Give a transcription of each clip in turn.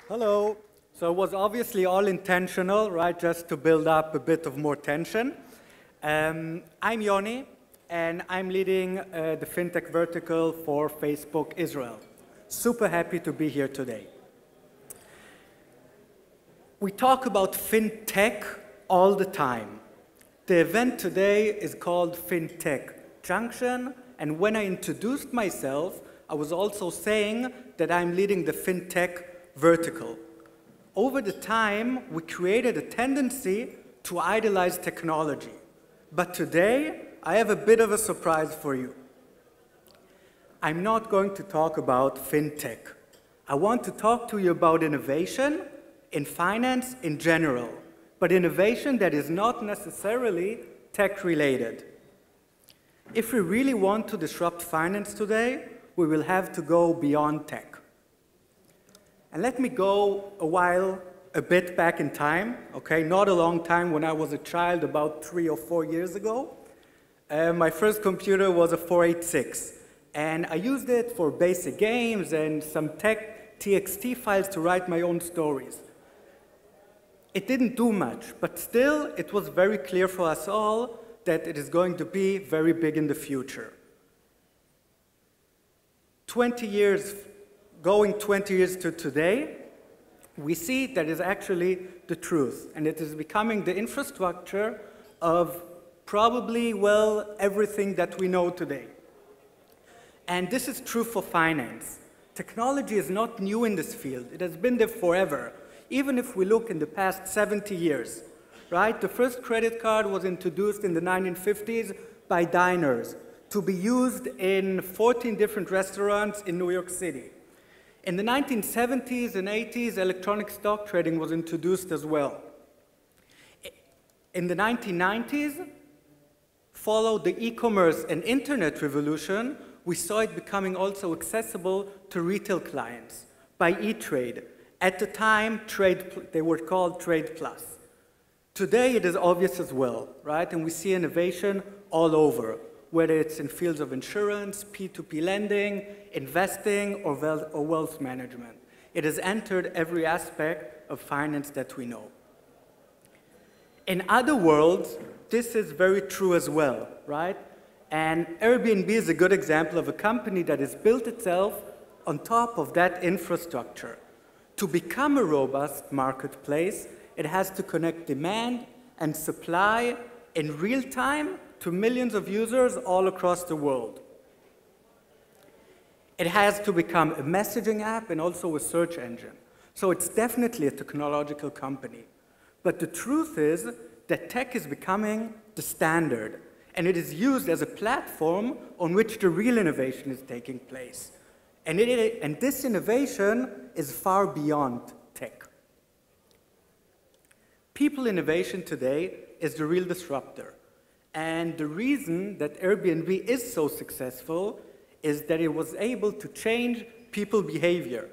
Hello. So it was obviously all intentional, right, just to build up a bit of more tension. I'm Yoni, and I'm leading the FinTech vertical for Facebook Israel. Super happy to be here today. We talk about FinTech all the time. The event today is called FinTech Junction, and when I introduced myself, I was also saying that I'm leading the FinTech vertical. Over the time, we created a tendency to idolize technology. But today, I have a bit of a surprise for you. I'm not going to talk about FinTech. I want to talk to you about innovation in finance in general, but innovation that is not necessarily tech-related. If we really want to disrupt finance today, we will have to go beyond tech. And let me go a bit back in time, okay? Not a long time, when I was a child, about 3 or 4 years ago. My first computer was a 486, and I used it for basic games and some TXT files to write my own stories. It didn't do much, but still, it was very clear for us all that it is going to be very big in the future. 20 years to today, we see that is actually the truth, and it is becoming the infrastructure of probably, well, everything that we know today. And this is true for finance. Technology is not new in this field. It has been there forever, even if we look in the past 70 years, right? The first credit card was introduced in the 1950s by diners to be used in 14 different restaurants in New York City. In the 1970s and 80s, electronic stock trading was introduced as well. In the 1990s, followed the e-commerce and internet revolution, we saw it becoming also accessible to retail clients by e-trade. At the time, they were called Trade Plus. Today, it is obvious as well, right? And we see innovation all over, whether it's in fields of insurance, P2P lending, investing, or wealth management. It has entered every aspect of finance that we know. In other worlds, this is very true as well, right? And Airbnb is a good example of a company that has built itself on top of that infrastructure. To become a robust marketplace, it has to connect demand and supply in real time to millions of users all across the world. It has to become a messaging app and also a search engine. So it's definitely a technological company. But the truth is that tech is becoming the standard, and it is used as a platform on which the real innovation is taking place. And this innovation is far beyond tech. People innovation today is the real disruptor. And the reason that Airbnb is so successful is that it was able to change people's behavior,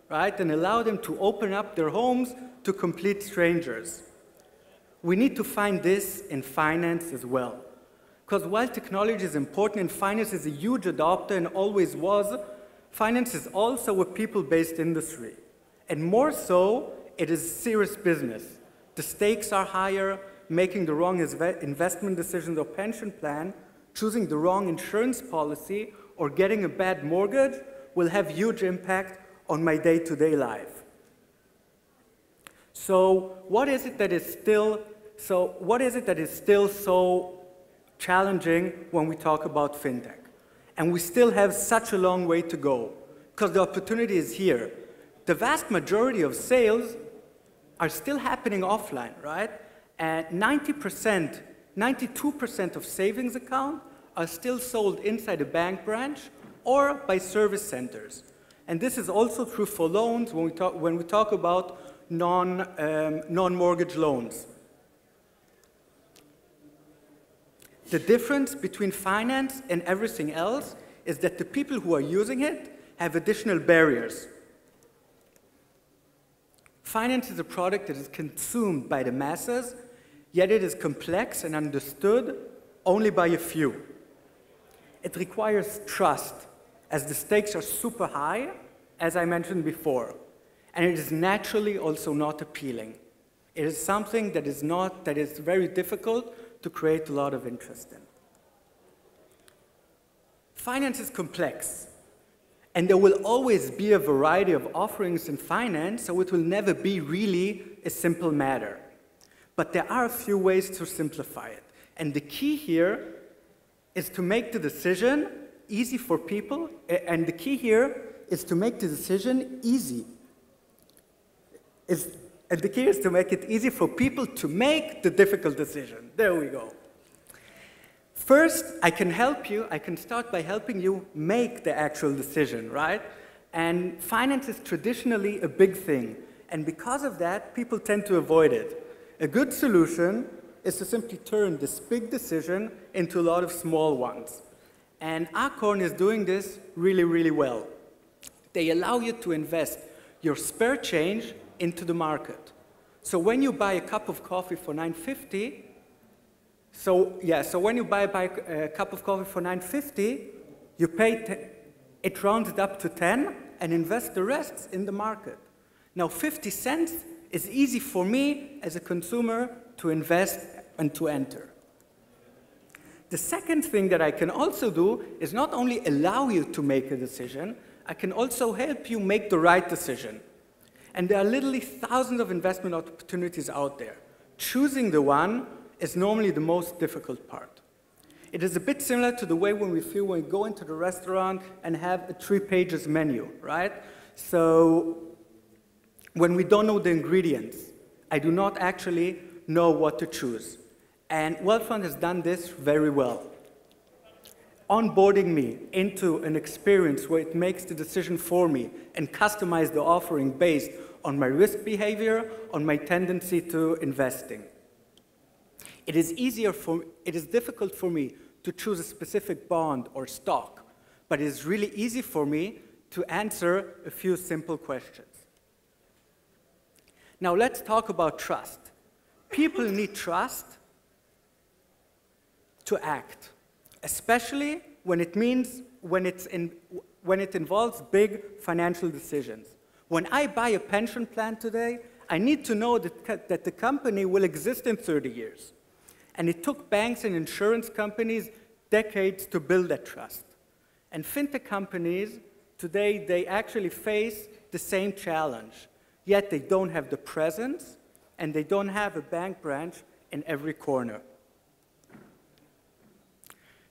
right? And allow them to open up their homes to complete strangers. We need to find this in finance as well. Because while technology is important and finance is a huge adopter and always was, finance is also a people-based industry. And more so, it is serious business. The stakes are higher. Making the wrong investment decisions or pension plan, choosing the wrong insurance policy, or getting a bad mortgage will have huge impact on my day-to-day life. So what is it that is still so challenging when we talk about FinTech? And we still have such a long way to go, because the opportunity is here. The vast majority of sales are still happening offline, right? And 92% of savings accounts are still sold inside a bank branch or by service centers. And this is also true for loans when we talk about non-mortgage loans. The difference between finance and everything else is that the people who are using it have additional barriers. Finance is a product that is consumed by the masses, yet it is complex and understood only by a few. It requires trust, as the stakes are super high, as I mentioned before. And it is naturally also not appealing. It is something that is very difficult to create a lot of interest in. Finance is complex, and there will always be a variety of offerings in finance, so it will never be really a simple matter. But there are a few ways to simplify it. And the key here is to make the decision easy for people, and the key here is to make the decision easy. And the key is to make it easy for people to make the difficult decision. There we go. First, I can help you. I can start by helping you make the actual decision, right? And finance is traditionally a big thing. And because of that, people tend to avoid it. A good solution is to simply turn this big decision into a lot of small ones. And Acorn is doing this really, really well. They allow you to invest your spare change into the market. So when you buy a cup of coffee for $9.50, so when you buy a cup of coffee for $9.50, you pay, it rounds it up to 10 and invest the rest in the market. Now 50 cents is easy for me as a consumer to invest and to enter. The second thing that I can also do is not only allow you to make a decision, I can also help you make the right decision. And there are literally thousands of investment opportunities out there. Choosing the one is normally the most difficult part. It is a bit similar to the way when we feel when we go into the restaurant and have a 3-page menu, right? So when we don't know the ingredients, I do not actually know what to choose. And Wealthfront has done this very well. Onboarding me into an experience where it makes the decision for me and customize the offering based on my risk behavior, on my tendency to investing. It is difficult for me to choose a specific bond or stock, but it is really easy for me to answer a few simple questions. Now let's talk about trust. People need trust to act, especially when it involves big financial decisions. When I buy a pension plan today, I need to know that the company will exist in 30 years. And it took banks and insurance companies decades to build that trust. And fintech companies, today, they actually face the same challenge, yet they don't have the presence, and they don't have a bank branch in every corner.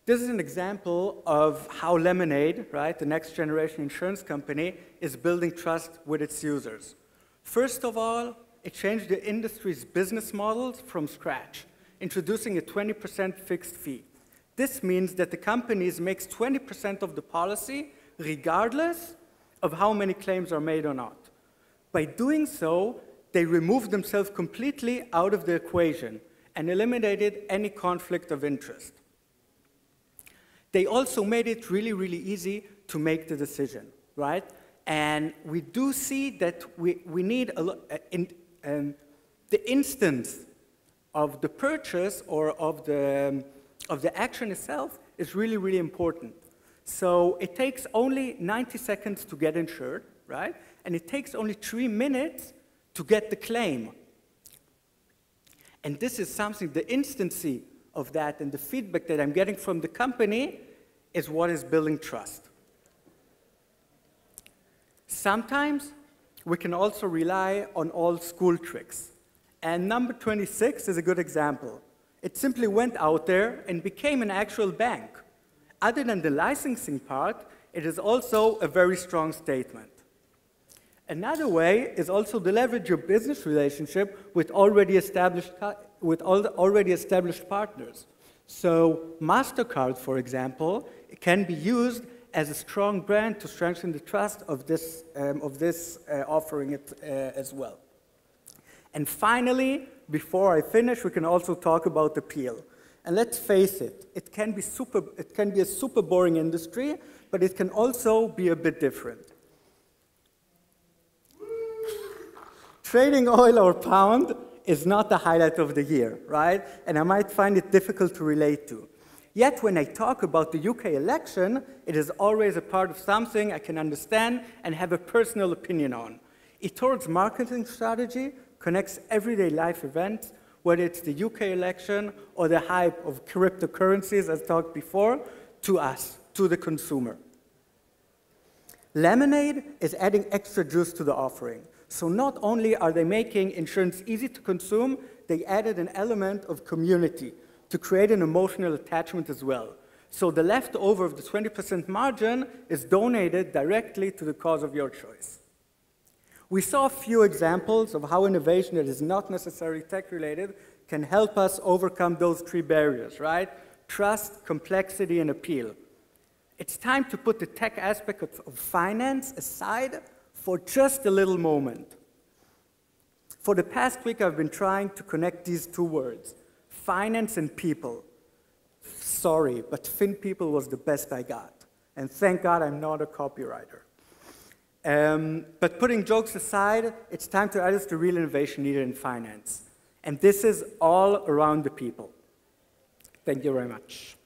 This is an example of how Lemonade, right, the next generation insurance company, is building trust with its users. First of all, it changed the industry's business models from scratch, introducing a 20% fixed fee. This means that the companies makes 20% of the policy regardless of how many claims are made or not. By doing so, they removed themselves completely out of the equation and eliminated any conflict of interest. They also made it really, really easy to make the decision, right? And we do see that we need the instance of the purchase or of the action itself is really, really important. So it takes only 90 seconds to get insured, right? And it takes only 3 minutes to get the claim. And this is something, the instancy of that and the feedback that I'm getting from the company is what is building trust. Sometimes we can also rely on old school tricks. And number 26 is a good example. It simply went out there and became an actual bank. Other than the licensing part, it is also a very strong statement. Another way is also to leverage your business relationship with already established partners. So MasterCard, for example, can be used as a strong brand to strengthen the trust of this offering as well. And finally, before I finish, we can also talk about appeal. And let's face it, it can be a super boring industry, but it can also be a bit different. Trading oil or pound is not the highlight of the year, right? And I might find it difficult to relate to. Yet when I talk about the UK election, it is always a part of something I can understand and have a personal opinion on. eToro's marketing strategy connects everyday life events, whether it's the UK election or the hype of cryptocurrencies, as talked before, to us, to the consumer. Lemonade is adding extra juice to the offering. So not only are they making insurance easy to consume, they added an element of community to create an emotional attachment as well. So the leftover of the 20% margin is donated directly to the cause of your choice. We saw a few examples of how innovation that is not necessarily tech-related can help us overcome those three barriers, right? Trust, complexity, and appeal. It's time to put the tech aspect of finance aside for just a little moment. For the past week, I've been trying to connect these two words, finance and people. Sorry, but FinPeople was the best I got. And thank God I'm not a copywriter. But putting jokes aside, it's time to address the real innovation needed in finance. And this is all around the people. Thank you very much.